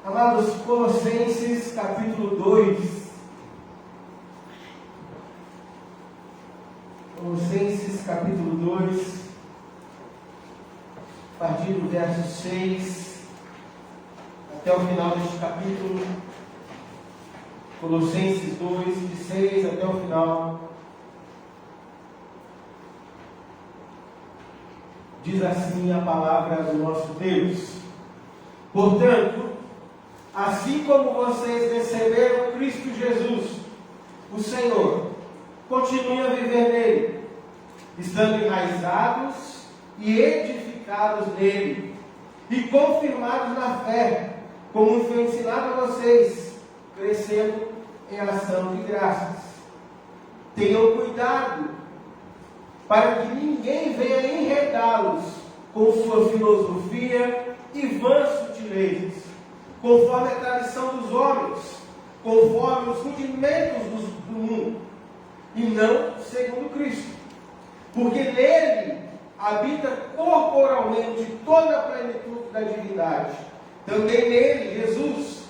Amados, Colossenses capítulo 2. Colossenses capítulo 2, a partir do verso 6 até o final deste capítulo. Colossenses 2, de 6 até o final. Diz assim a palavra do nosso Deus: portanto, assim como vocês receberam Cristo Jesus, o Senhor, continuem a viver nele, estando enraizados e edificados nele, e confirmados na fé, como foi ensinado a vocês, crescendo em ação de graças. Tenham cuidado para que ninguém venha enredá-los com sua filosofia e vãs sutilezas, conforme a tradição dos homens, conforme os rudimentos do mundo, e não segundo Cristo. Porque nele habita corporalmente toda a plenitude da divindade. Também nele, Jesus,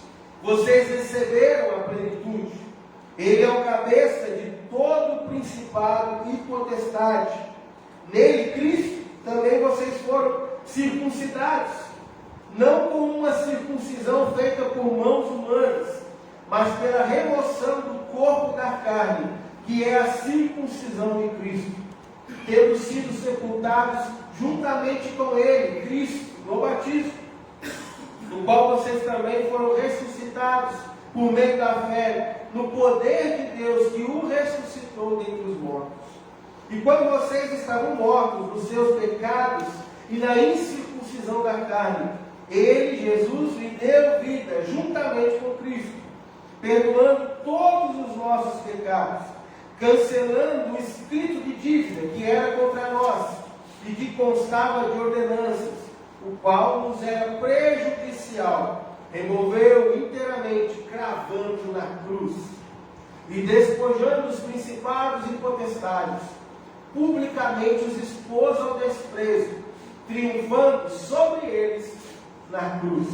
vocês receberam a plenitude. Ele é o cabeça de todo o principado e potestade. Nele, Cristo, também vocês foram circuncidados, não com uma circuncisão feita por mãos humanas, mas pela remoção do corpo da carne, que é a circuncisão de Cristo, tendo sido sepultados juntamente com Ele, Cristo, no batismo, no qual vocês também foram ressuscitados por meio da fé, no poder de Deus que o ressuscitou dentre os mortos. E quando vocês estavam mortos nos seus pecados e na incircuncisão da carne, Ele, Jesus, lhe deu vida juntamente com Cristo, perdoando todos os nossos pecados, cancelando o escrito de dívida que era contra nós e que constava de ordenanças, o qual nos era prejudicial, removeu inteiramente, cravando na cruz, e despojando os principados e potestades, publicamente os expôs ao desprezo, triunfando sobre eles na cruz.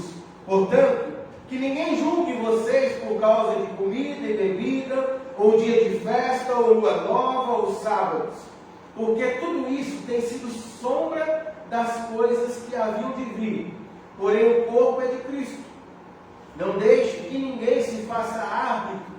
Portanto, que ninguém julgue vocês por causa de comida e bebida, ou dia de festa, ou lua nova, ou sábados, porque tudo isso tem sido sombra das coisas que haviam de vir, porém o corpo é de Cristo. Não deixe que ninguém se faça árbitro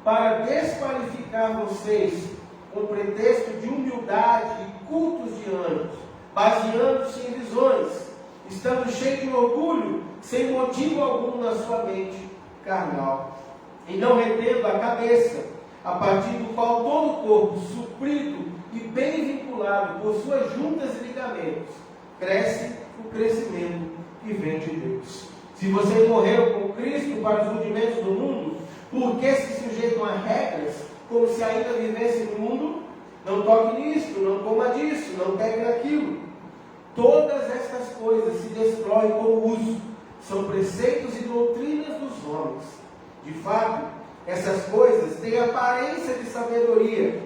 para desqualificar vocês, com pretexto de humildade e cultos de anos, baseando-se em visões, estando cheio de orgulho, sem motivo algum na sua mente carnal, e não retendo a cabeça, a partir do qual todo o corpo, suprido e bem vinculado por suas juntas e ligamentos, cresce o crescimento que vem de Deus. Se vocês morreram com Cristo para os rudimentos do mundo, por que se sujeitam a regras, como se ainda vivessem no mundo? Não toque nisto, não coma disso, não pegue naquilo. Todas estas coisas se destroem com o uso, são preceitos e doutrinas dos homens. De fato, essas coisas têm aparência de sabedoria,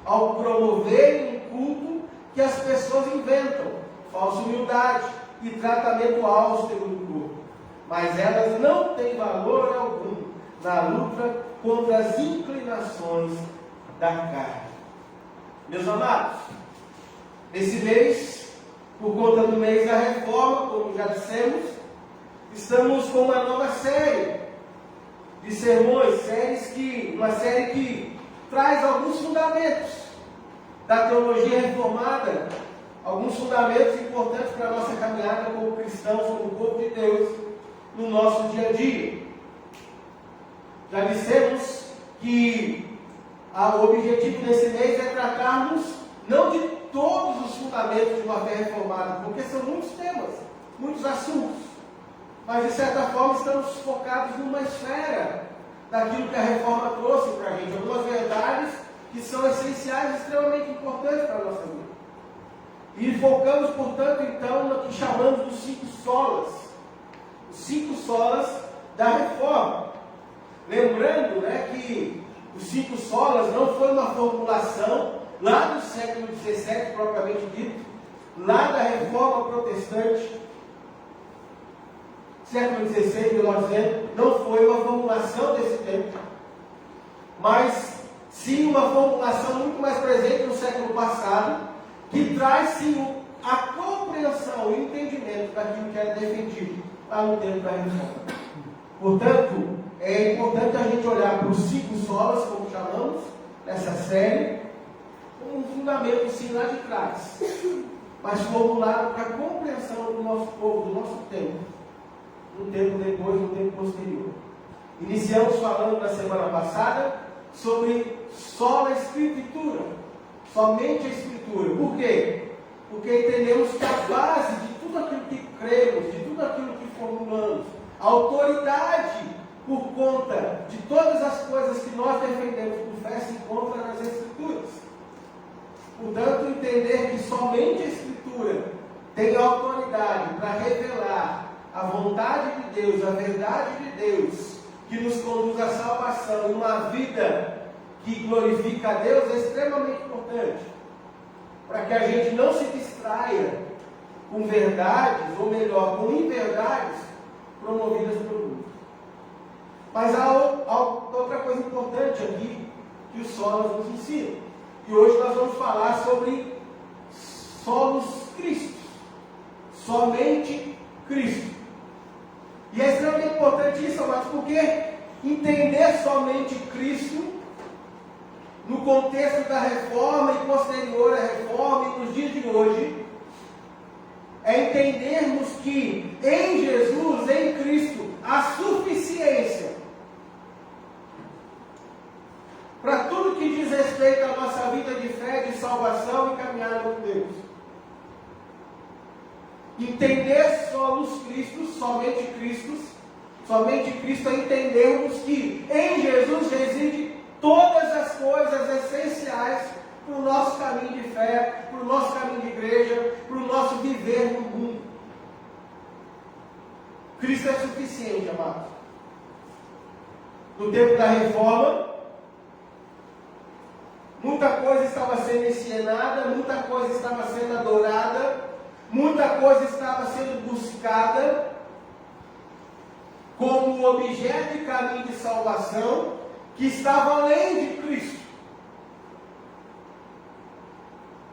ao promoverem um culto que as pessoas inventam, falsa humildade e tratamento austero do corpo. Mas elas não têm valor algum na luta contra as inclinações da carne. Meus amados, nesse mês, por conta do mês da reforma, como já dissemos, estamos com uma nova série de sermões, uma série que traz alguns fundamentos da teologia reformada, alguns fundamentos importantes para a nossa caminhada como cristãos, como povo de Deus, no nosso dia a dia. Já dissemos que o objetivo desse mês é tratarmos não de todos os fundamentos de uma fé reformada, porque são muitos temas, muitos assuntos, mas de certa forma estamos focados numa esfera daquilo que a reforma trouxe para a gente, algumas verdades que são essenciais e extremamente importantes para a nossa vida. E focamos, portanto, então, no que chamamos dos 5 solas, os 5 solas da reforma. Lembrando, que os 5 solas não foi uma formulação lá do século XVII, propriamente dito, lá da reforma protestante. século XVI, melhor dizendo, não foi uma formulação desse tempo, mas sim uma formulação muito mais presente no século passado, que traz sim a compreensão e o entendimento daquilo que era defendido lá no tempo da Reforma. Portanto, é importante a gente olhar para os 5 solas, como chamamos, nessa série, com um fundamento sim lá de trás, mas formulado para a compreensão do nosso povo, do nosso tempo, um tempo depois, um tempo posterior. Iniciamos falando na semana passada sobre sola Escritura, somente a Escritura. Por quê? Porque entendemos que a base de tudo aquilo que cremos, de tudo aquilo que formulamos, a autoridade por conta de todas as coisas que nós defendemos por fé se encontra nas Escrituras. Portanto, entender que somente a Escritura tem autoridade para revelar a vontade de Deus, a verdade de Deus, que nos conduz à salvação e uma vida que glorifica a Deus, é extremamente importante, para que a gente não se distraia com verdades, ou melhor, com inverdades promovidas pelo mundo. Mas há outra coisa importante aqui que os solas nos ensinam. E hoje nós vamos falar sobre solos Cristo, somente Cristo. E é extremamente importante isso, amados, porque entender somente Cristo no contexto da reforma e posterior à reforma e nos dias de hoje, é entendermos que em Jesus, em Cristo, há suficiência para tudo que diz respeito à nossa vida de fé, de salvação e caminhada com Deus. Entender solos Cristo, somente Cristo, é entendermos que em Jesus reside todas as coisas essenciais para o nosso caminho de fé, para o nosso caminho de igreja, para o nosso viver no mundo. Cristo é suficiente, amados. No tempo da reforma, muita coisa estava sendo ensinada, muita coisa estava sendo adorada, muita coisa estava sendo buscada como objeto de caminho de salvação, que estava além de Cristo.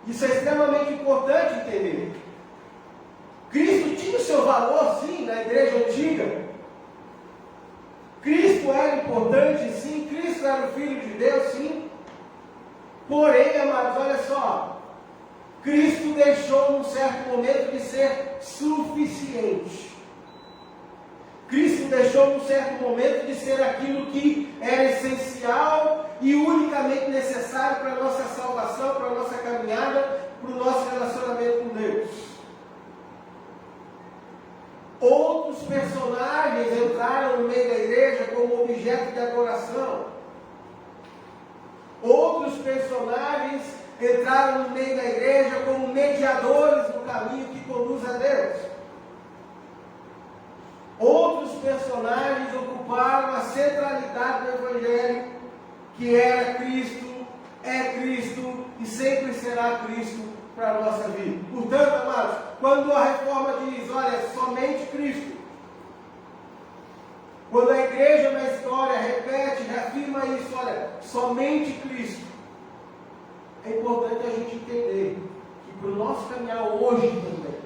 Isso é extremamente importante entender. Cristo tinha o seu valor, sim, na igreja antiga. Cristo era importante, sim. Cristo era o Filho de Deus, sim. Porém, amados, olha só. Cristo deixou num certo momento de ser suficiente. Cristo deixou num certo momento de ser aquilo que era essencial e unicamente necessário para a nossa salvação, para a nossa caminhada, para o nosso relacionamento com Deus. Outros personagens entraram no meio da igreja como objeto de adoração. Outros personagens entraram no meio da igreja como mediadores do caminho que conduz a Deus. Outros personagens ocuparam a centralidade do Evangelho, que era Cristo, é Cristo e sempre será Cristo para a nossa vida. Portanto, amados, quando a reforma diz, olha, somente Cristo, quando a igreja na história repete, reafirma isso, olha, somente Cristo, é importante a gente entender que para o nosso caminhar hoje também,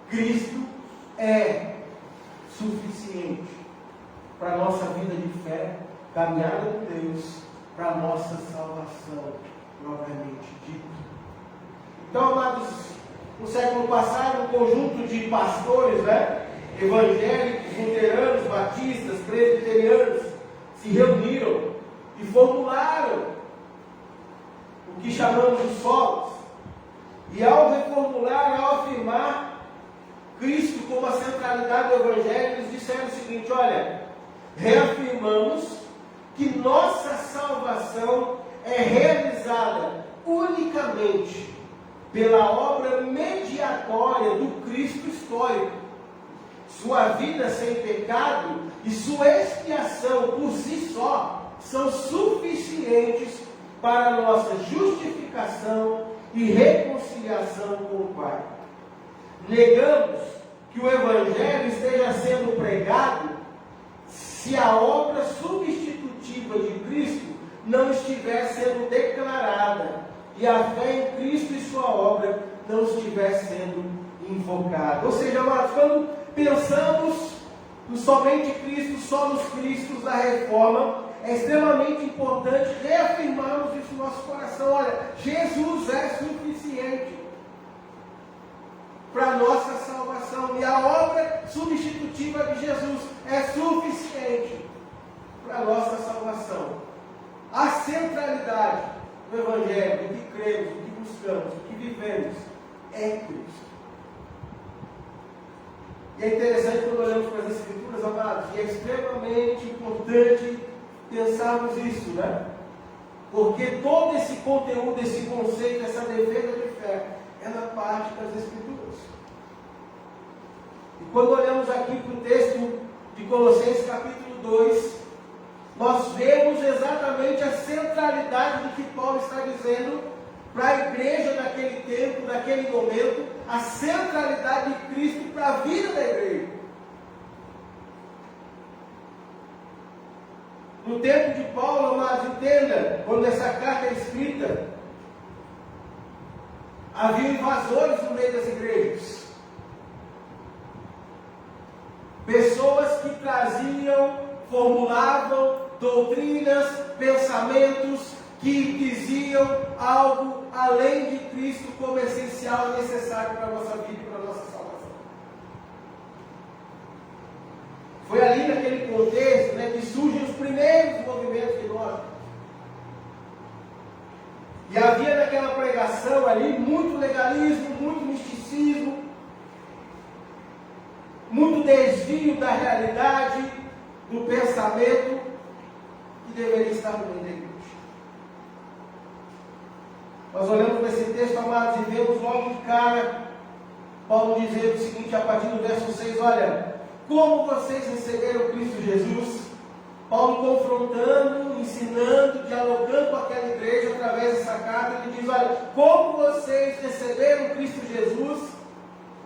Cristo é suficiente para a nossa vida de fé, caminhada com Deus, para a nossa salvação, propriamente dito. Então, amados, no século passado, um conjunto de pastores, evangélicos, luteranos, batistas, presbiterianos, se reuniram e formularam o que chamamos de solos. E ao reformular, ao afirmar Cristo como a centralidade do Evangelho, eles disseram o seguinte, olha, reafirmamos que nossa salvação é realizada unicamente pela obra mediatória do Cristo histórico. Sua vida sem pecado e sua expiação por si só são suficientes para a nossa justificação e reconciliação com o Pai. Negamos que o Evangelho esteja sendo pregado se a obra substitutiva de Cristo não estiver sendo declarada e a fé em Cristo e sua obra não estiver sendo invocada. Ou seja, amados, quando pensamos no somente Cristo, só nos Cristos da reforma, é extremamente importante reafirmarmos isso no nosso coração. Olha, Jesus é suficiente para a nossa salvação. E a obra substitutiva de Jesus é suficiente para a nossa salvação. A centralidade do Evangelho, do que cremos, do que buscamos, do que vivemos, é Cristo. E é interessante quando olhamos para as Escrituras, amados, e é extremamente importante pensarmos isso, né? Porque todo esse conteúdo, esse conceito, essa defesa de fé, é na parte das Escrituras. E quando olhamos aqui para o texto de Colossenses capítulo 2, nós vemos exatamente a centralidade do que Paulo está dizendo para a igreja daquele tempo, daquele momento, a centralidade de Cristo para a vida da igreja. No tempo de Paulo, amados, entenda, quando essa carta é escrita, havia invasores no meio das igrejas. Pessoas que traziam, formulavam doutrinas, pensamentos que diziam algo além de Cristo como essencial e necessário para a nossa vida e para a nossa salvação. Foi ali naquele contexto, né, que surgem os primeiros movimentos gnósticos. E havia naquela pregação ali muito legalismo, muito misticismo, muito desvio da realidade, do pensamento que deveria estar no meio da igreja. Nós olhamos para esse texto, amados, e vemos logo de cara Paulo dizendo o seguinte, a partir do verso 6, olha, como vocês receberam Cristo Jesus? Paulo confrontando, ensinando, dialogando com aquela igreja através dessa carta, ele diz, olha, como vocês receberam Cristo Jesus,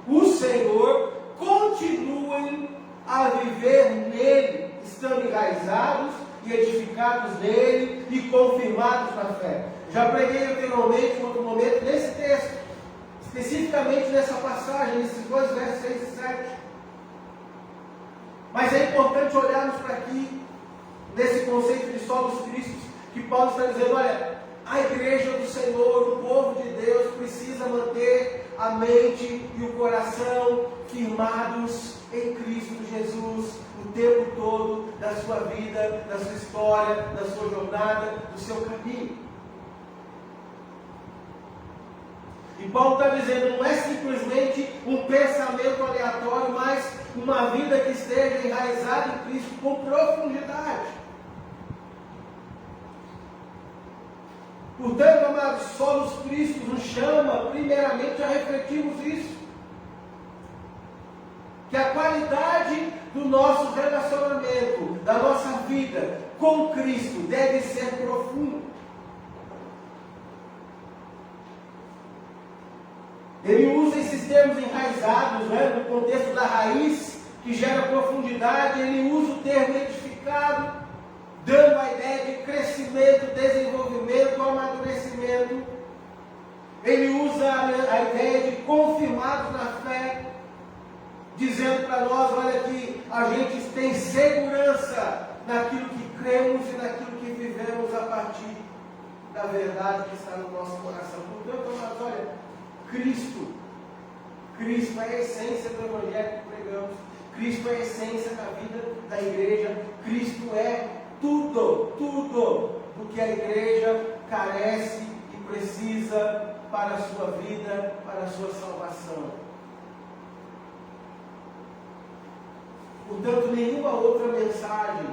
o Senhor, continuem a viver nele, estando enraizados e edificados nele e confirmados na fé. Já preguei anteriormente, em outro momento, nesse texto, especificamente nessa passagem, nesses dois versos 6 e 7. Mas é importante olharmos para aqui, nesse conceito de só dos Cristos, que Paulo está dizendo, olha, a igreja do Senhor, o povo de Deus, precisa manter a mente e o coração firmados em Cristo Jesus, o tempo todo da sua vida, da sua história, da sua jornada, do seu caminho. E Paulo está dizendo, não é simplesmente um pensamento aleatório, mas uma vida que esteja enraizada em Cristo com profundidade. Portanto, amados, só os Cristo nos chama primeiramente a refletirmos isso. Que a qualidade do nosso relacionamento, da nossa vida com Cristo deve ser profunda. Ele usa esses termos enraizados, né, no contexto da raiz, que gera profundidade. Ele usa o termo edificado, dando a ideia de crescimento, desenvolvimento, amadurecimento. Ele usa a ideia de confirmados na fé, dizendo para nós, olha, que a gente tem segurança naquilo que cremos e naquilo que vivemos a partir da verdade que está no nosso coração. Portanto, amados, olha, Cristo é a essência do Evangelho que pregamos. Cristo é a essência da vida da igreja. Cristo é tudo do que a igreja carece e precisa para a sua vida, para a sua salvação. Portanto, nenhuma outra mensagem,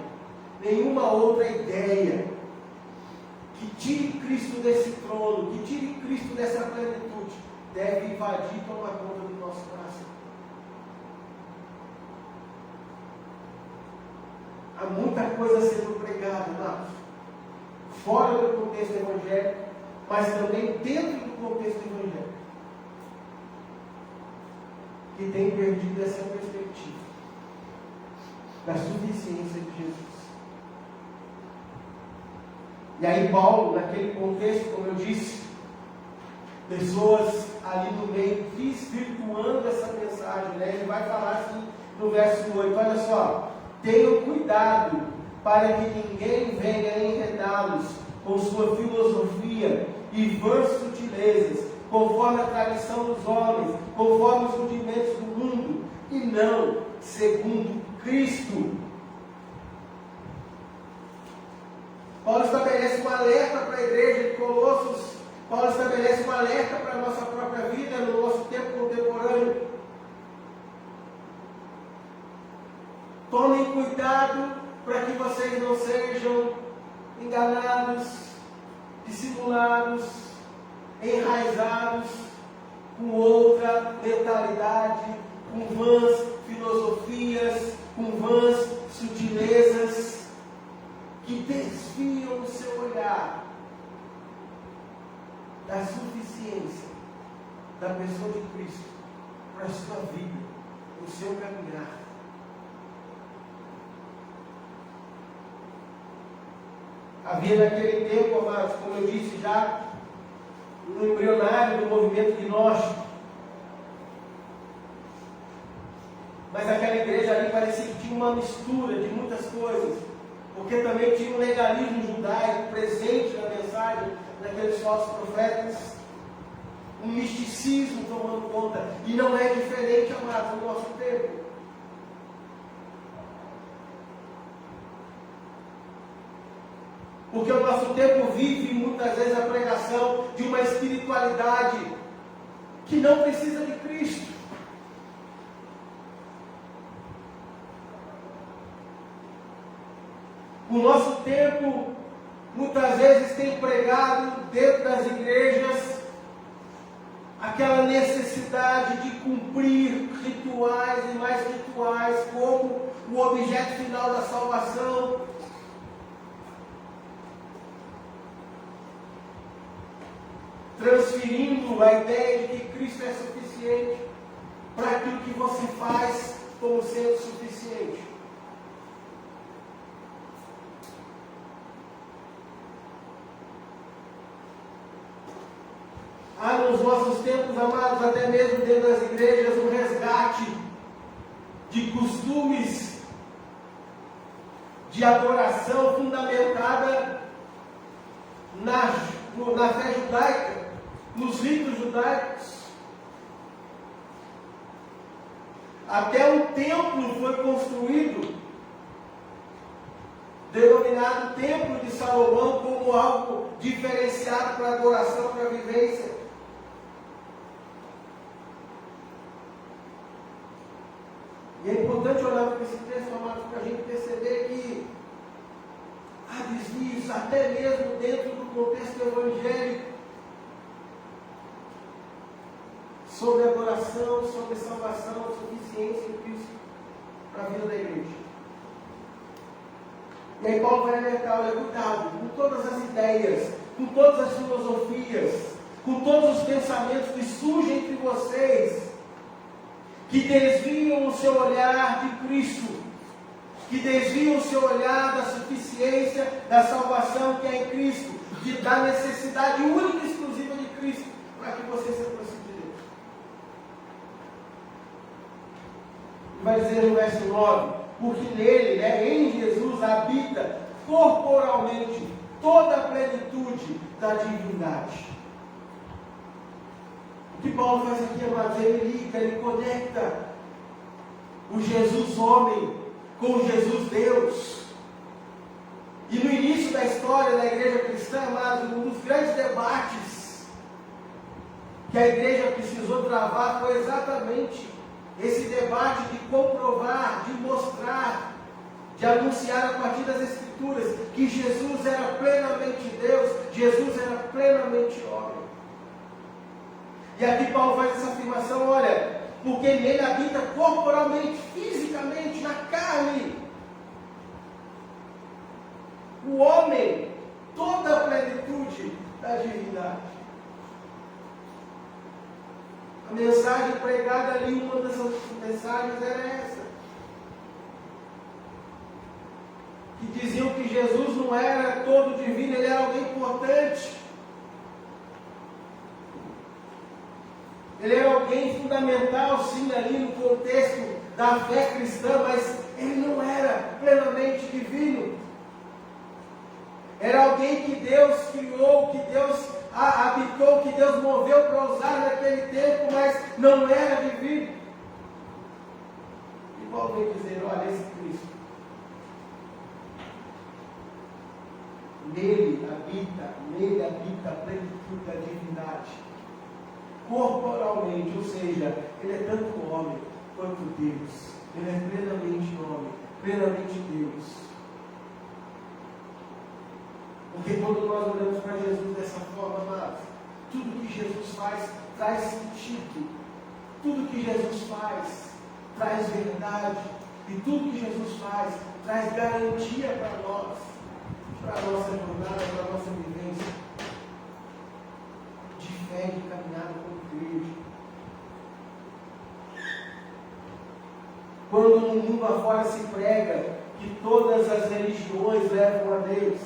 nenhuma outra ideia que tire Cristo desse trono, que tire Cristo dessa plenitude, deve invadir e tomar conta do nosso coração. Há muita coisa sendo pregada, amados, fora do contexto evangélico, mas também dentro do contexto evangélico, que têm perdido essa perspectiva da suficiência de Jesus. E aí Paulo, naquele contexto, como eu disse, pessoas ali no meio desvirtuando essa mensagem, né? Ele vai falar assim no verso 8, olha só: tenham cuidado para que ninguém venha enredá-los com sua filosofia e vãs sutilezas, conforme a tradição dos homens, conforme os rudimentos do mundo, e não segundo Cristo. Paulo estabelece um alerta para a igreja de Colossos. Paulo estabelece um alerta para a nossa própria vida, no nosso tempo contemporâneo. Tomem cuidado para que vocês não sejam enganados, dissimulados, enraizados com outra mentalidade, com vãs filosofias, com vãs sutilezas, que desviam o seu olhar da suficiência da pessoa de Cristo para a sua vida, o seu caminhar. Havia naquele tempo, amados, como eu disse já, um embrionário do movimento gnóstico. Mas aquela igreja ali parecia que tinha uma mistura de muitas coisas, porque também tinha um legalismo judaico presente na mensagem daqueles falsos profetas, um misticismo tomando conta, e não é diferente, amados, no nosso tempo. Porque o nosso tempo vive muitas vezes a pregação de uma espiritualidade que não precisa de Cristo. O nosso tempo muitas vezes tem pregado dentro das igrejas aquela necessidade de cumprir rituais e mais rituais como o objeto final da salvação. Transferindo a ideia de que Cristo é suficiente para aquilo que você faz como sendo suficiente. Há nos nossos tempos, amados, até mesmo dentro das igrejas, um resgate de costumes de adoração fundamentada na fé judaica, nos ritos judaicos. Até um templo foi construído, denominado Templo de Salomão, como algo diferenciado para adoração, para a vivência. E é importante olhar para esse texto, amados, para a gente perceber que há desvios, até mesmo dentro do contexto evangélico, sobre adoração, sobre salvação, suficiência em Cristo para a vida da igreja. E aí Paulo vai alertar: olha, cuidado com todas as ideias, com todas as filosofias, com todos os pensamentos que surgem entre vocês, que desviam o seu olhar de Cristo, que desviam o seu olhar da suficiência, da salvação que é em Cristo, da necessidade única e exclusiva de Cristo, para que você se aproxime de Deus. Vai dizer no verso 9, porque nele, em Jesus, habita corporalmente toda a plenitude da divindade. O que Paulo faz aqui, amados? Ele liga, ele conecta o Jesus homem com o Jesus Deus. E no início da história da igreja cristã, amados, um dos grandes debates que a igreja precisou travar foi exatamente esse debate de comprovar, de mostrar, de anunciar a partir das Escrituras que Jesus era plenamente Deus, Jesus era plenamente homem. E aqui Paulo faz essa afirmação: olha, porque nele habita corporalmente, fisicamente, na carne, o homem, toda a plenitude da divindade. A mensagem pregada ali, uma dessas mensagens era essa. Que diziam que Jesus não era todo divino, ele era alguém importante. Ele era alguém fundamental, sim, ali no contexto da fé cristã, mas ele não era plenamente divino. Era alguém que Deus criou, que Deus habitou, que Deus moveu para usar naquele tempo, mas não era divino. E Paulo vem dizer, olha, esse Cristo, nele habita a plenitude da divindade. Corporalmente, ou seja, ele é tanto homem quanto Deus. Ele é plenamente homem, plenamente Deus. Porque quando nós olhamos para Jesus dessa forma, amados, tudo que Jesus faz traz sentido. Tudo que Jesus faz traz verdade. E tudo que Jesus faz traz garantia para nós, para a nossa jornada, para a nossa vivência de fé, de caminhada com igreja. Quando no mundo afora se prega que todas as religiões levam a Deus,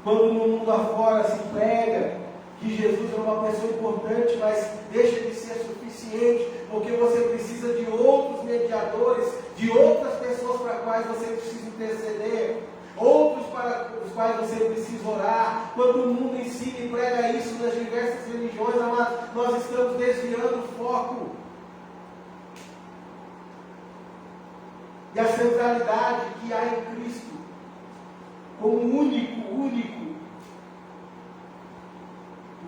quando no mundo afora se prega que Jesus é uma pessoa importante, mas deixa de ser suficiente, porque você precisa de outros mediadores, de outras pessoas para as quais você precisa interceder, outros para os quais você precisa orar. Quando o mundo ensina e prega isso nas diversas religiões, amados, nós estamos desviando o foco e a centralidade que há em Cristo, como único,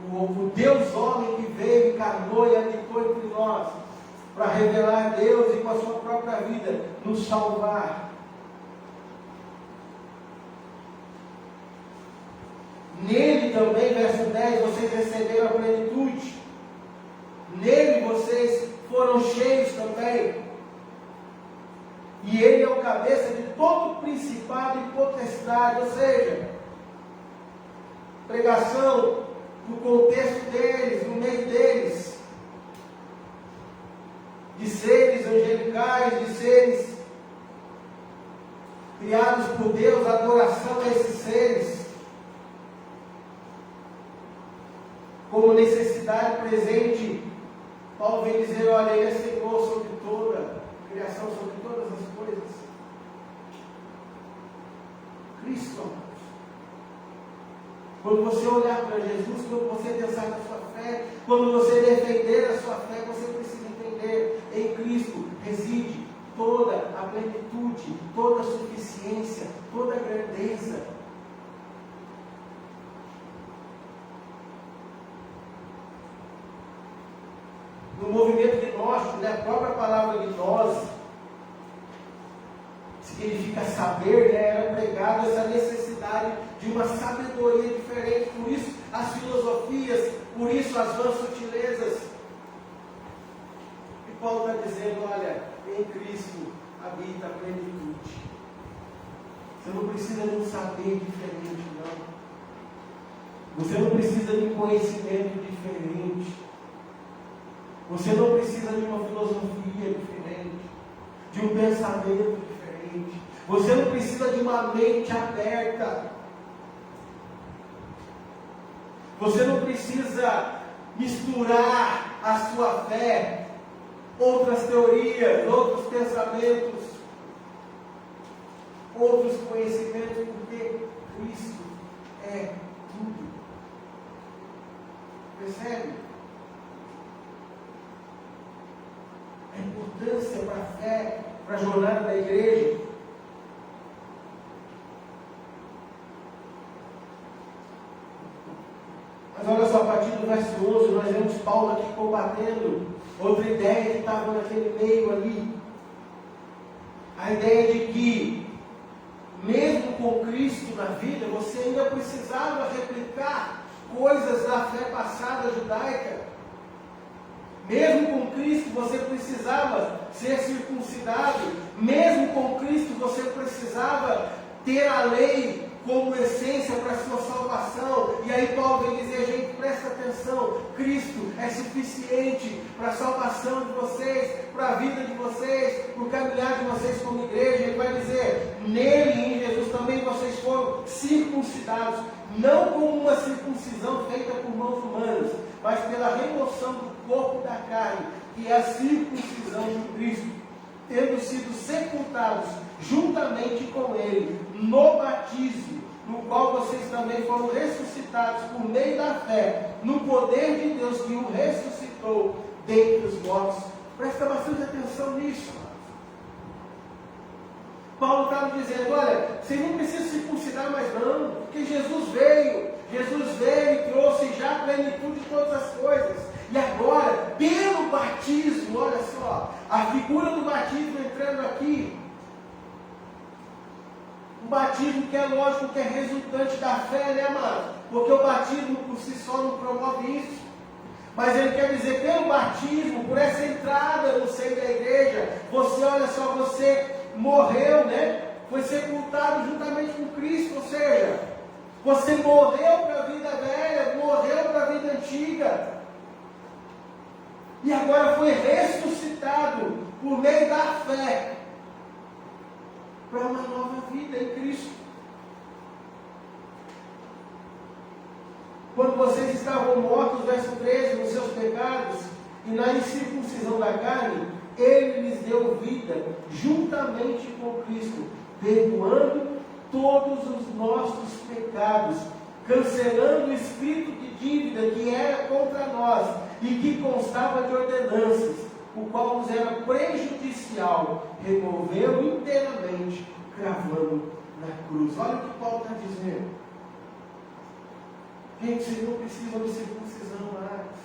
o Deus homem que veio, encarnou e habitou entre nós, para revelar Deus e com a sua própria vida nos salvar. Nele também, verso 10, vocês receberam a plenitude. Nele vocês foram cheios também. E ele é o cabeça de todo principado e potestade, ou seja, pregação no contexto deles, no meio deles, de seres angelicais, de seres criados por Deus, adoração a esses seres, como necessidade presente. Paulo vem dizer, olha, ele é Senhor sobre toda a criação, sobre todas as coisas. Cristo. Quando você olhar para Jesus, quando você pensar na sua fé, quando você defender a sua fé, você precisa entender, em Cristo reside toda a plenitude, toda a suficiência, toda a grandeza. No movimento gnóstico, a própria palavra gnose significa saber, era pregado essa necessidade de uma sabedoria diferente. Por isso as filosofias, por isso as vãs sutilezas. E Paulo está dizendo, olha, em Cristo habita a plenitude. Você não precisa de um saber diferente, não. Você não precisa de um conhecimento diferente. Você não precisa de uma filosofia diferente, de um pensamento diferente. Você não precisa de uma mente aberta. Você não precisa misturar a sua fé, outras teorias, outros pensamentos, outros conhecimentos, porque Cristo é tudo. Percebe? A importância para a fé, para a jornada da igreja. Mas olha só, a partir do verso 11, nós vemos Paulo aqui combatendo outra ideia que estava naquele meio ali. A ideia de que, mesmo com Cristo na vida, você ainda precisava replicar coisas da fé passada judaica. Mesmo com Cristo você precisava ser circuncidado. Mesmo com Cristo você precisava ter a lei como essência para a sua salvação. E aí Paulo vem dizer, gente, presta atenção, Cristo é suficiente para a salvação de vocês, para a vida de vocês, para o caminhar de vocês como igreja. Ele vai dizer, nele, em Jesus, também vocês foram circuncidados, não como uma circuncisão feita por mãos humanas, mas pela remoção do corpo da carne, que é a circuncisão de Cristo, tendo sido sepultados juntamente com Ele no batismo, no qual vocês também foram ressuscitados por meio da fé, no poder de Deus que o ressuscitou dentre os mortos. Presta bastante atenção nisso. Paulo estava dizendo, olha, você não precisa circuncidar mais não, porque Jesus veio e trouxe já a plenitude de todas as coisas. E agora, pelo batismo, olha só, a figura do batismo entrando aqui, um batismo que é lógico que é resultante da fé, né, amado? Porque o batismo por si só não promove isso. Mas ele quer dizer, pelo batismo, por essa entrada no seio da igreja, você, olha só, você morreu, né? Foi sepultado juntamente com Cristo, ou seja, você morreu para a vida velha, morreu para a vida antiga. E agora foi ressuscitado por meio da fé para uma nova vida em Cristo. Quando vocês estavam mortos, verso 13, nos seus pecados e na incircuncisão da carne, Ele lhes deu vida juntamente com Cristo, perdoando todos os nossos pecados, cancelando o escrito de dívida que era contra nós e que constava de ordenanças, o qual nos era prejudicial, removeu inteiramente, cravando na cruz. Olha o que Paulo está dizendo. Gente, vocês não precisam de circuncisão mais.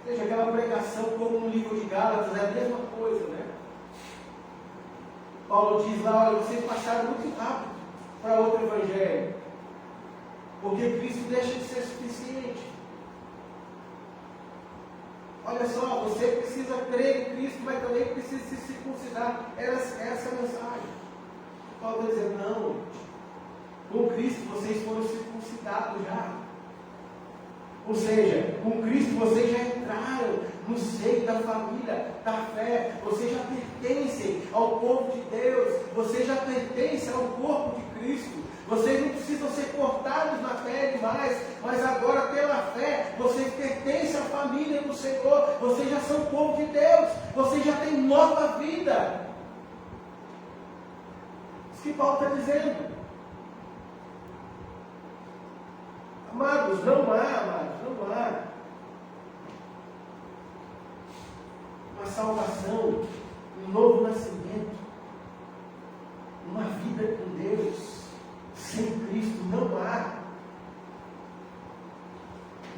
Veja, aquela pregação como no livro de Gálatas é a mesma coisa, né? Paulo diz lá, olha, vocês passaram muito rápido para outro evangelho, porque Cristo deixa de ser suficiente. Olha só, você precisa crer em Cristo, mas também precisa se circuncidar. Essa é a mensagem. Paulo está dizendo, não, com Cristo vocês foram circuncidados já. Ou seja, com Cristo vocês já entraram no seio da família, da fé. Vocês já pertencem ao povo de Deus. Vocês já pertencem ao corpo de Cristo. Vocês não precisam ser cortados na pele mais, mas agora pela fé, vocês pertencem à família do Senhor. Vocês já são povo de Deus. Vocês já têm nova vida. Isso que Paulo está dizendo. Amados, não há uma salvação, um novo nascimento, uma vida com Deus sem Cristo. Não há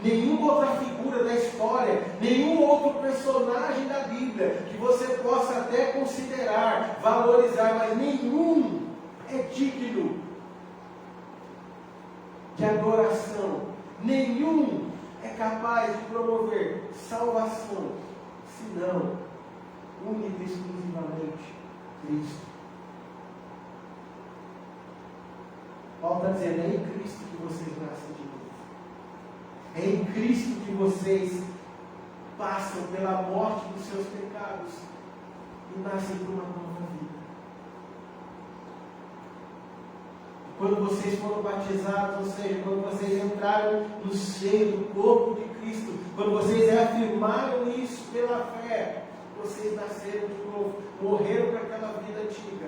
nenhuma outra figura da história, nenhum outro personagem da Bíblia que você possa até considerar, valorizar, mas nenhum é digno de adoração, nenhum é capaz de promover salvação, senão única e exclusivamente Cristo. Paulo está dizendo, é em Cristo que vocês nascem de novo. É em Cristo que vocês passam pela morte dos seus pecados e nascem por uma nova vida. Quando vocês foram batizados, ou seja, quando vocês entraram no seio do corpo de Cristo, quando vocês reafirmaram isso pela fé, vocês nasceram de novo, morreram para aquela vida antiga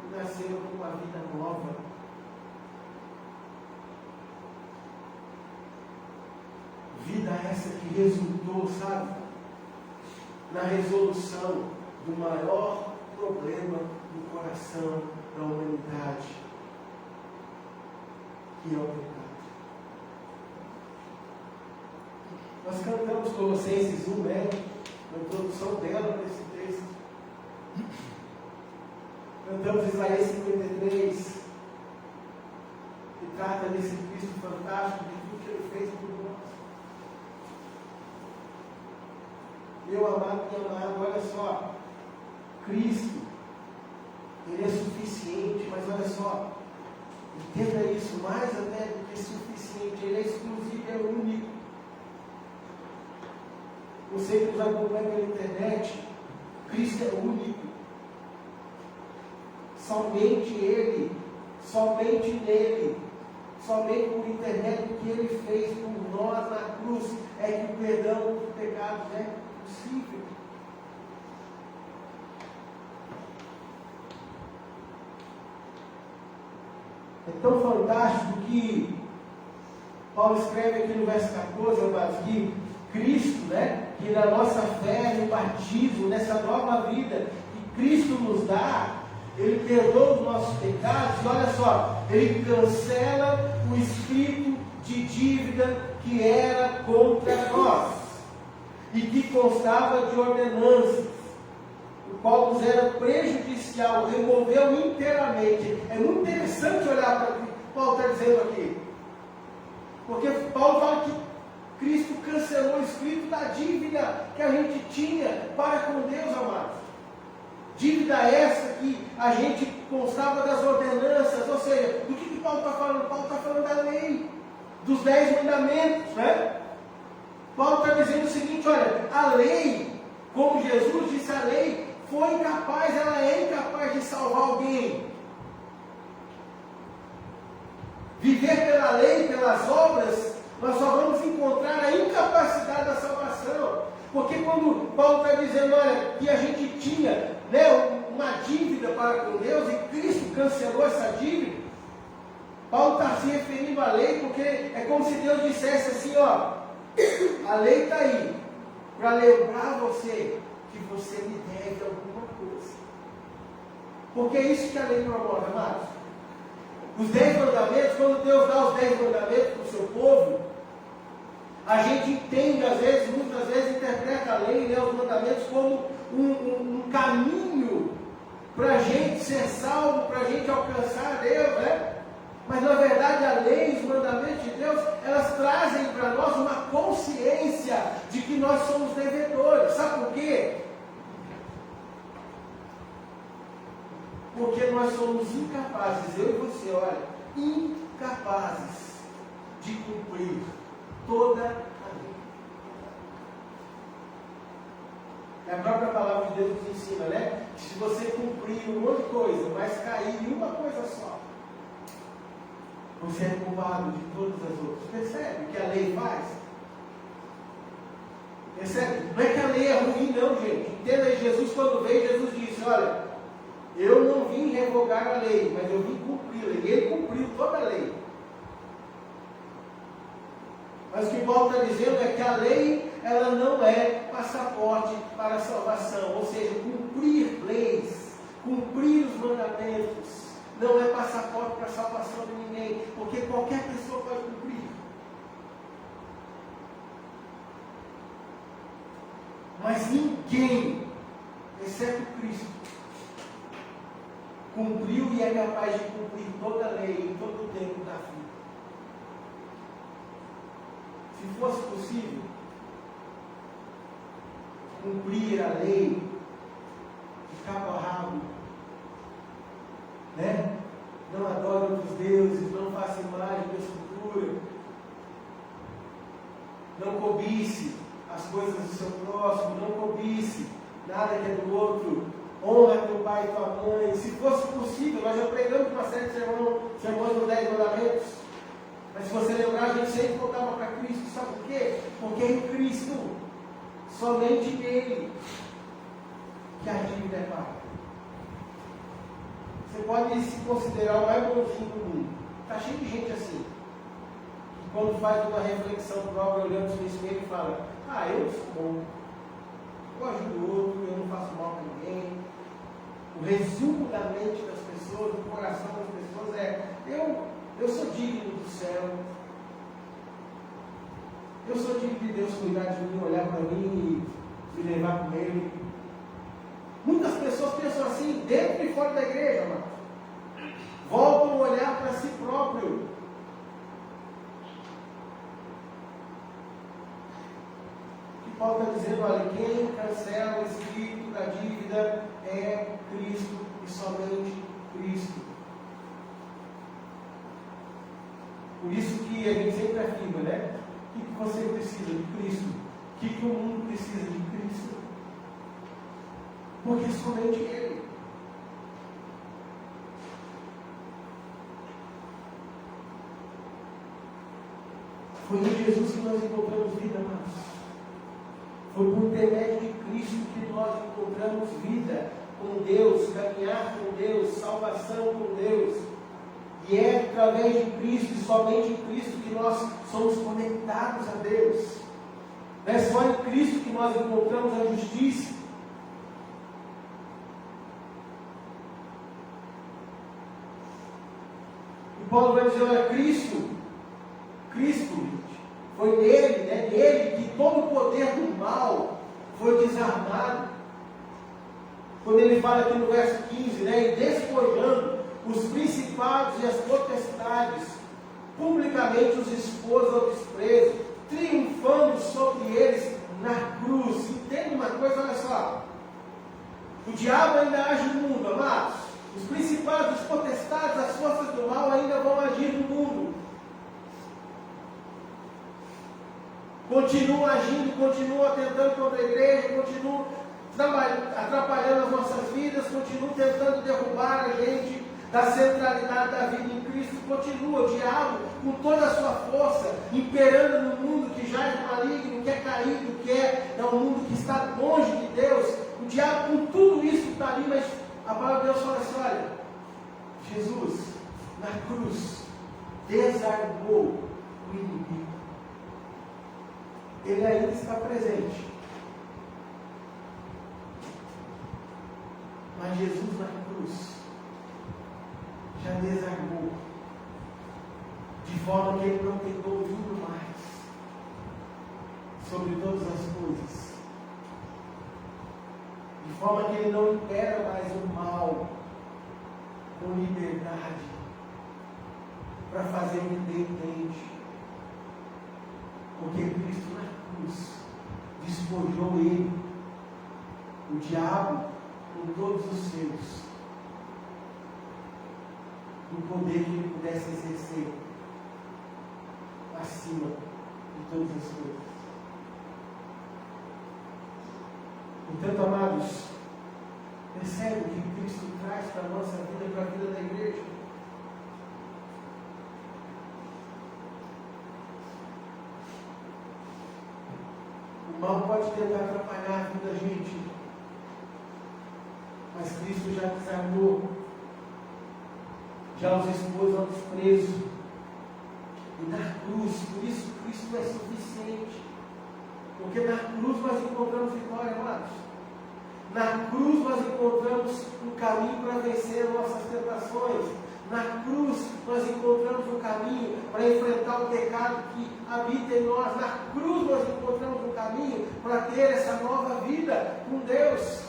e nasceram com uma vida nova. Vida essa que resultou, sabe, na resolução do maior problema do coração da humanidade, que é o pecado. Nós cantamos Colossenses 1, né? Na introdução dela para esse texto. Cantamos Isaías 53, que trata desse Cristo fantástico, de tudo que Ele fez por nós. Meu amado e amado, olha só, Cristo, Ele é suficiente, mas olha só, mais até do que suficiente, ele é exclusivo, é único. Você que nos acompanha pela internet, Cristo é único. Somente Ele, somente nele, somente por intermédio do que Ele fez por nós na cruz, é que o perdão dos pecados é possível. É tão fantástico que Paulo escreve aqui no verso 14, amados, que Cristo, que na nossa fé, no batismo, nessa nova vida que Cristo nos dá, Ele perdoa os nossos pecados e olha só, Ele cancela o espírito de dívida que era contra nós e que constava de ordenanças, o qual nos era prejudicial, removeu inteiramente. É muito interessante olhar para o que Paulo está dizendo aqui, porque Paulo fala que Cristo cancelou o escrito da dívida que a gente tinha para com Deus, amados. Dívida essa que a gente constava das ordenanças, ou seja, do que Paulo está falando? Paulo está falando da lei, dos 10 mandamentos, Paulo está dizendo o seguinte, olha, a lei, como Jesus disse, a lei foi incapaz, ela é incapaz de salvar alguém. Viver pela lei, pelas obras, nós só vamos encontrar a incapacidade da salvação. Porque quando Paulo está dizendo, olha, que a gente tinha uma dívida para com Deus e Cristo cancelou essa dívida, Paulo está se referindo à lei, porque é como se Deus dissesse assim, ó, a lei está aí, para lembrar você que você me deve alguma coisa. Porque é isso que a lei promove, amados. Os 10 mandamentos, quando Deus dá os 10 mandamentos para o seu povo, a gente entende, às vezes, muitas vezes, interpreta a lei, os mandamentos, como um caminho para a gente ser salvo, para a gente alcançar Deus, Mas, na verdade, a lei e os mandamentos de Deus, elas trazem para nós uma consciência de que nós somos devedores. Sabe por quê? Porque nós somos incapazes, eu e você, olha, incapazes de cumprir toda a lei. A própria palavra de Deus nos ensina, que se você cumprir um monte de coisa, mas cair em uma coisa só, você é culpado de todas as outras. Percebe o que a lei faz? Percebe? Não é que a lei é ruim, não, gente. Entenda aí, Jesus quando veio, Jesus disse, olha, eu não vim revogar a lei, mas eu vim cumpri-la. E ele cumpriu toda a lei. Mas o que Paulo está dizendo é que a lei, ela não é passaporte para a salvação. Ou seja, cumprir leis, cumprir os mandamentos, não é passaporte para a salvação de ninguém. Porque qualquer pessoa pode cumprir. Mas ninguém, exceto Cristo, cumpriu e é capaz de cumprir toda a lei em todo o tempo da vida. Se fosse possível cumprir a lei de cabo a rabo, não adore outros deuses, não faça imagem de escultura, não cobice as coisas do seu próximo, não cobice nada que é do outro, honra teu pai e tua mãe. Se fosse possível, nós já pregamos uma série de sermões dos 10 mandamentos, mas se você lembrar, a gente sempre voltava para Cristo. Sabe por quê? Porque é em Cristo, somente nele, que a dívida é paga. Você pode se considerar o mais bonzinho do mundo. Está cheio de gente assim, que quando faz uma reflexão própria, olhando no espelho e fala, eu sou bom, eu ajudo o outro, eu não faço mal para ninguém. O resumo da mente das pessoas, do coração das pessoas é, eu sou digno do céu, eu sou digno de Deus cuidar de mim, olhar para mim e me levar com Ele. Muitas pessoas pensam assim, dentro e fora da igreja, amados. Voltam a olhar para si próprio. O que Paulo está dizendo, olha, quem cancela o espírito da dívida é Cristo e somente Cristo. Por isso que a gente sempre afirma, né? O que você precisa de Cristo? O que o mundo precisa de Cristo? Porque somente Ele. Foi em Jesus que nós encontramos vida, amados. Foi por intermédio de Cristo que nós encontramos vida com Deus, caminhar com Deus, salvação com Deus. E é através de Cristo, e somente em Cristo, que nós somos conectados a Deus. Não é só em Cristo que nós encontramos a justiça. E Paulo vai dizer, olha, Cristo, foi nele, nele que todo o poder do mal foi desarmado. Quando ele fala aqui no verso 15, e despojando os principados e as potestades, publicamente os expôs ao desprezo, triunfando sobre eles na cruz. Entende uma coisa, olha só. O diabo ainda age no mundo, amados. Os principados, os potestades, as forças do mal ainda vão agir no mundo. Continuam agindo, continuam atentando contra a igreja, continuam atrapalhando as nossas vidas, continuam tentando derrubar a gente da centralidade da vida em Cristo. Continua o diabo com toda a sua força, imperando no mundo que já é maligno, que é caído, que é um mundo que está longe de Deus. O diabo com tudo isso está ali, mas a palavra de Deus fala assim, olha, Jesus na cruz desarmou o inimigo. Ele ainda está presente. Mas Jesus na cruz já desarmou. De forma que ele não tem domínio mais sobre todas as coisas. De forma que ele não impera mais o mal com liberdade para fazer o que ele entende. Porque Cristo na cruz despojou ele, o diabo, com todos os seus, do poder que ele pudesse exercer acima de todas as coisas. Portanto, amados, percebe o que Cristo traz para a nossa vida, para a vida da igreja? O mal pode tentar atrapalhar a vida da gente, mas Cristo já desarmou, já os expôs ao desprezo. E na cruz, por isso Cristo é suficiente. Porque na cruz nós encontramos vitória, amados. Na cruz nós encontramos um caminho para vencer nossas tentações. Na cruz nós encontramos um caminho para enfrentar o pecado que habita em nós. Na cruz nós encontramos um caminho para ter essa nova vida com Deus.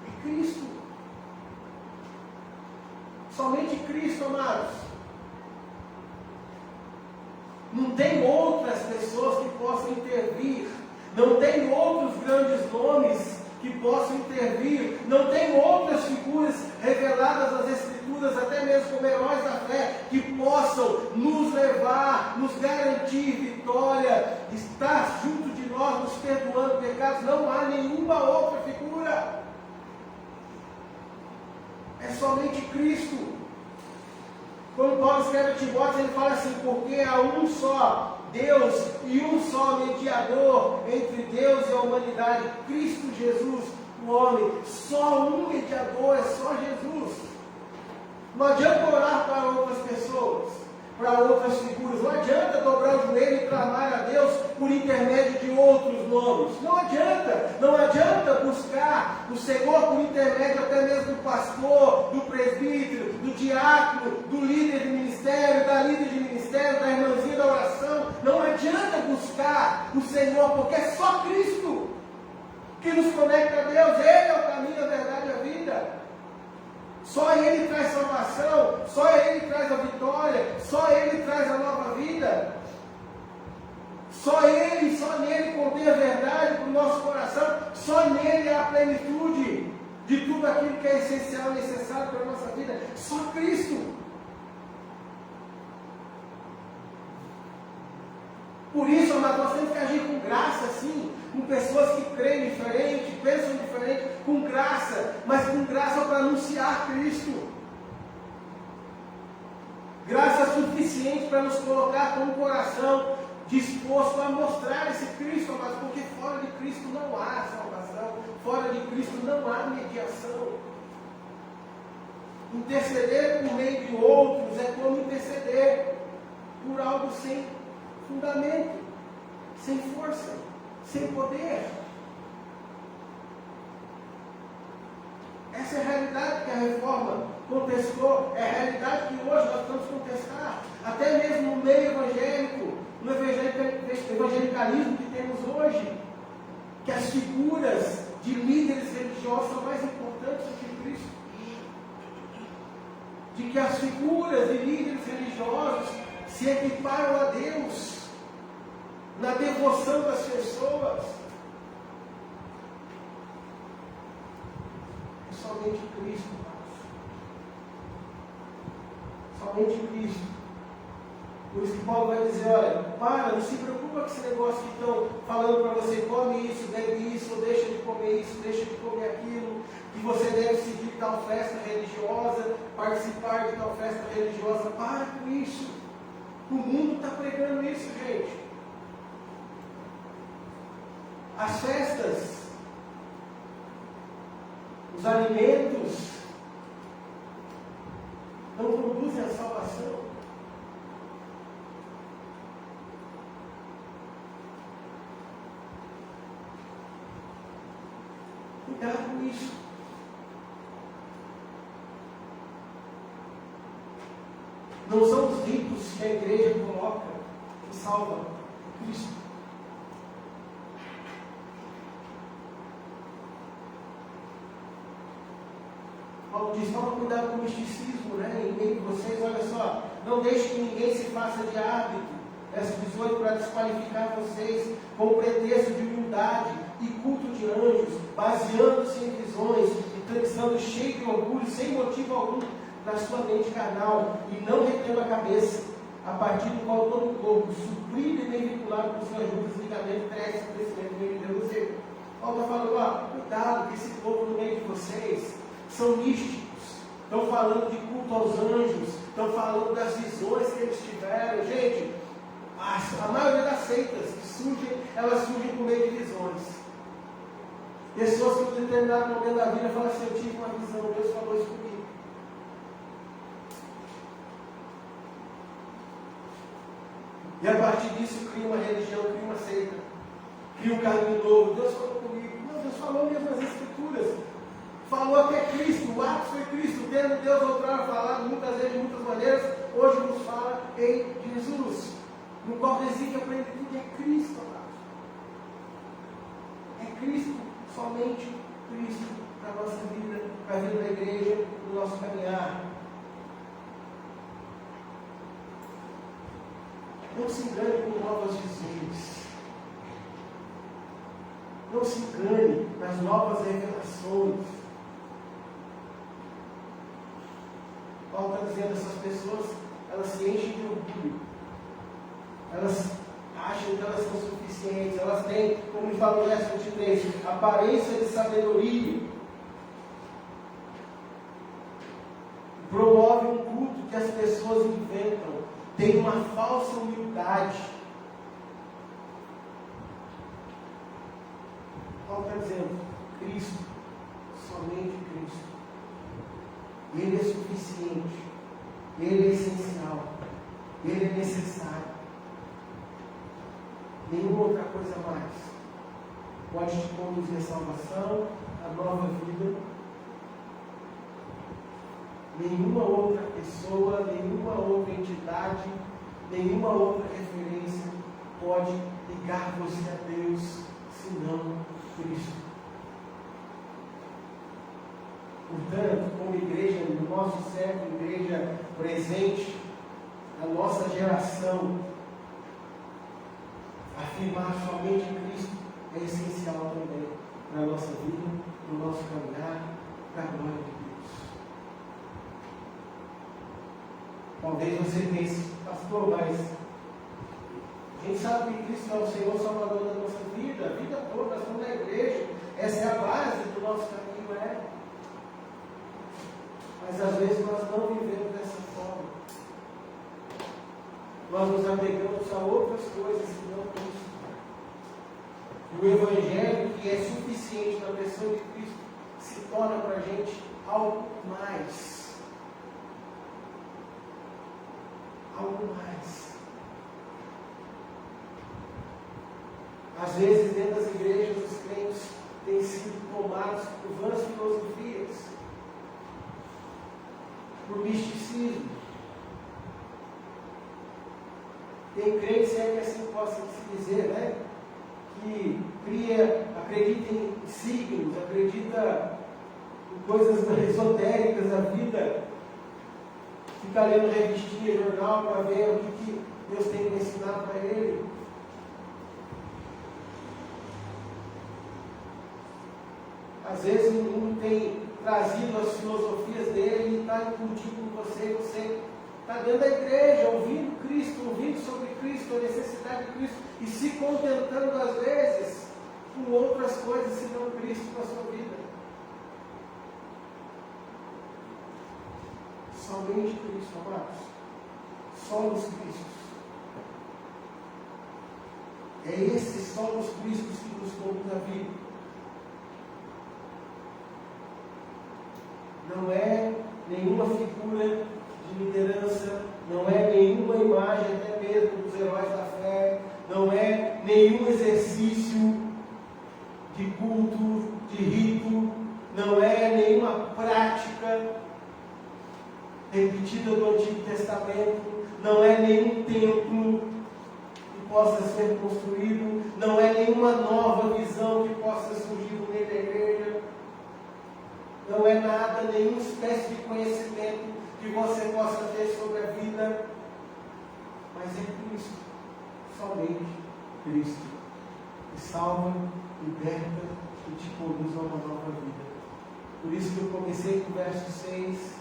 É Cristo. Somente Cristo, amados. Não tem outras pessoas que possam intervir. Não tem outros grandes nomes que possam intervir. Não tem outras figuras reveladas nas Escrituras, até mesmo como heróis da fé, que possam nos levar, nos garantir vitória, estar junto de nós, nos perdoando pecados. Não há nenhuma outra figura. É somente Cristo. Quando Paulo escreve a Timóteo, ele fala assim, porque há um só Deus e um só mediador entre Deus e a humanidade, Cristo Jesus, o homem. Só um mediador, é só Jesus. Não adianta orar para outras pessoas, para outras figuras. Não adianta dobrar o joelho e clamar a Deus por intermédio de outros nomes. Não adianta. Não adianta buscar o Senhor por intermédio até mesmo do pastor, do presbítero, do diácono, do líder de ministério, da líder de ministério, da irmãzinha da oração. Não adianta buscar o Senhor, porque é só Cristo que nos conecta a Deus. Ele é o caminho, a verdade e a vida. Só Ele traz salvação, só Ele traz a vitória, só Ele traz a nova vida. Só Ele, só nele contém a verdade para o nosso coração, só nele há a plenitude de tudo aquilo que é essencial e necessário para a nossa vida. Só Cristo. Por isso, amados, nós temos que agir com graça, sim, com pessoas que creem diferente, pensam diferente, com graça, mas com graça para anunciar Cristo. Graça suficiente para nos colocar com o coração disposto a mostrar esse Cristo, amados, porque fora de Cristo não há salvação, fora de Cristo não há mediação. Interceder por meio de outros é como interceder por algo sem fundamento, sem força, sem poder. Essa é a realidade que a reforma contestou, é a realidade que hoje nós vamos contestar, até mesmo no meio evangélico, no evangelicalismo que temos hoje, que as figuras de líderes religiosos são mais importantes do que Cristo, de que as figuras de líderes religiosos se equiparam a Deus na devoção das pessoas. É somente Cristo, somente Cristo. Por isso que Paulo vai dizer, olha, não se preocupa com esse negócio que estão falando para você, come isso, bebe isso, ou deixa de comer isso, deixa de comer aquilo, que você deve seguir tal festa religiosa, participar de tal festa religiosa. Para com isso. O mundo está pregando isso, gente. As festas, os alimentos, não conduzem à salvação. Cuidado com isso. Não são os ritos que a igreja coloca que salva Cristo. Paulo diz, toma cuidado com o misticismo, né? Em meio de vocês, olha só, não deixe que ninguém se faça de árbitro. Verso 18, para desqualificar vocês com o pretexto de humildade e culto de anjos, baseando-se em visões e estando cheio de orgulho, sem motivo algum na sua mente carnal, e não retendo a cabeça, a partir do qual todo o corpo, suprido e bem vinculado por suas juntas e ligamento, cresce o crescimento do meio de Deus. Ou seja, Paulo está falando, cuidado que esse povo no meio de vocês são místicos, estão falando de culto aos anjos, estão falando das visões que eles tiveram. Gente, a maioria das seitas que surgem, elas surgem por meio de visões. Pessoas que em determinado momento da vida falam assim, eu tive uma visão, Deus falou isso comigo. E a partir disso cria uma religião, cria uma seita, cria um caminho novo. Deus falou comigo. Não, Deus falou mesmo nas Escrituras. Falou até Cristo, o ápice foi Cristo, tendo Deus outrora falado muitas vezes, de muitas maneiras, hoje nos fala em Jesus, no qual reside a plenitude, é Cristo, amado. É Cristo, somente Cristo, na nossa vida, para a vida da igreja, no nosso caminhar. Não se engane com novas visões. Não se engane nas novas revelações. Paulo está dizendo, essas pessoas, elas se enchem de orgulho. Elas acham que elas são suficientes. Elas têm, como ele fala no verso 23, aparência de sabedoria. Promove um culto que as pessoas inventam. Tem uma falsa humildade. Paulo está dizendo, Cristo, somente Cristo. Ele é suficiente, Ele é essencial, Ele é necessário. Nenhuma outra coisa mais pode te conduzir à salvação, à nova vida. Nenhuma outra pessoa, nenhuma outra entidade, nenhuma outra referência pode ligar você a Deus, senão Cristo. Portanto, como igreja, no nosso século, igreja presente, a nossa geração, afirmar somente Cristo é essencial também para a nossa vida, para o nosso caminhar, para a glória de Deus. Talvez você pense, pastor, mas A gente sabe que Cristo é o Senhor Salvador da nossa vida, a vida toda, nós estamos na igreja, essa é a base do nosso caminho, Mas às vezes nós não vivemos dessa forma. Nós nos apegamos a outras coisas que não Cristo. O Evangelho, que é suficiente na pessoa de Cristo, se torna para a gente algo mais. Algo mais. Às vezes, dentro das igrejas, os crentes têm sido tomados por vãs filosofias, por misticismo. Tem crentes, se é que assim possa se dizer, que acredita em signos, acredita em coisas esotéricas da vida, fica lendo revistinha, jornal, para ver o que Deus tem que ensinar para ele. Às vezes o mundo tem trazido as filosofias dele e está incutindo em você, você está dentro da igreja, ouvindo Cristo, ouvindo sobre Cristo, a necessidade de Cristo, e se contentando às vezes com outras coisas senão Cristo na sua vida. Somente Cristo, amados. Somos Cristos. É esse somos Cristos que nos conduz à vida. Não é nenhuma figura de liderança, não é nenhuma imagem até mesmo dos heróis da fé, não é nenhum exercício de culto, de rito, não é nenhuma prática repetida do Antigo Testamento, não é nenhum templo que possa ser construído, não é nenhuma nova visão que possa surgir no meio da igreja, não é nada, nenhuma espécie de conhecimento que você possa ter sobre a vida, mas é Cristo, somente Cristo, que salva, liberta e te conduz a uma nova vida. Por isso que eu comecei com o verso 6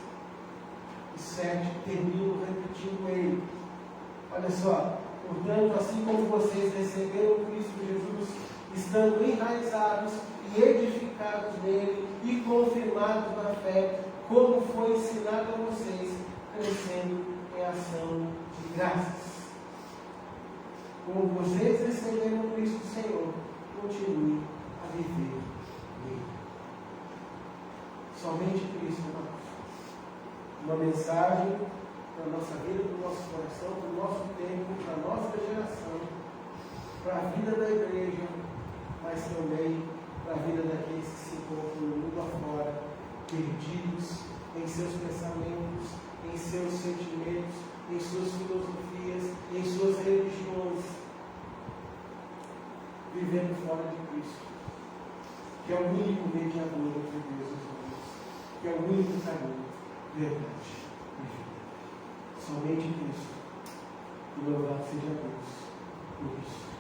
e 7, termino repetindo ele. Olha só, portanto, assim como vocês receberam Cristo Jesus, estando enraizados e edificados nele e confirmados na fé, como foi ensinado a vocês, crescendo em ação de graças. Como vocês receberam Cristo Senhor, continue a viver nele. Somente Cristo, irmãos. Uma mensagem para a nossa vida, para o nosso coração, para o nosso tempo, para a nossa geração, para a vida da igreja, mas também para a vida daqueles que se encontram no mundo afora, perdidos em seus pensamentos, em seus sentimentos, em suas filosofias, em suas religiões, vivendo fora de Cristo, que é o único mediador entre Deus e os homens, que é o único caminho, verdade e vida. Somente Cristo. E louvado seja Deus por isso.